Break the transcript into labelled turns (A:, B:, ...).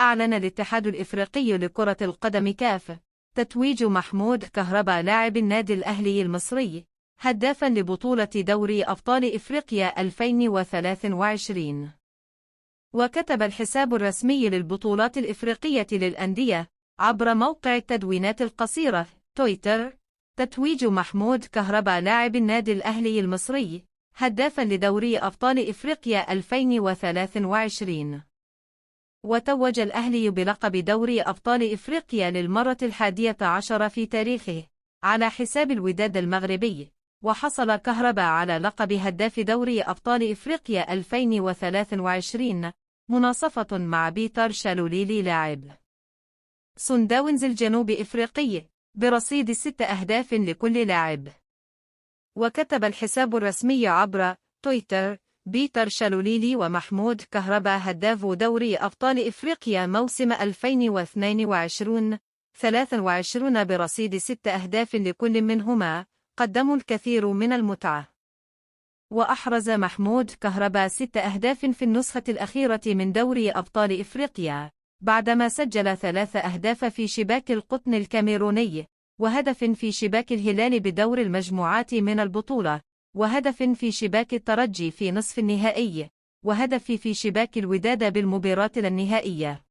A: أعلن الاتحاد الإفريقي لكرة القدم كاف تتويج محمود كهربا لاعب النادي الأهلي المصري هدافا لبطولة دوري أبطال إفريقيا 2023. وكتب الحساب الرسمي للبطولات الإفريقية للأندية عبر موقع التدوينات القصيرة تويتر تتويج محمود كهربا لاعب النادي الأهلي المصري هدافا لدوري أبطال إفريقيا 2023. وتوج الأهلي بلقب دوري أبطال إفريقيا للمرة 11 في تاريخه على حساب الوداد المغربي، وحصل كهربا على لقب هداف دوري أبطال إفريقيا 2023 مناصفة مع بيتر شالوليلي لاعب صن داونز الجنوب إفريقي برصيد 6 أهداف لكل لاعب. وكتب الحساب الرسمي عبر تويتر بيتر شالوليلي ومحمود كهربا هداف دوري أبطال إفريقيا موسم 2022-23 برصيد 6 أهداف لكل منهما، قدموا الكثير من المتعة. وأحرز محمود كهربا 6 أهداف في النسخة الأخيرة من دوري أبطال إفريقيا بعدما سجل 3 أهداف في شباك القطن الكاميروني، وهدف في شباك الهلال بدور المجموعات من البطولة، وهدف في شباك الترجي في نصف النهائي، وهدف في شباك الوداد بالمباراة النهائية.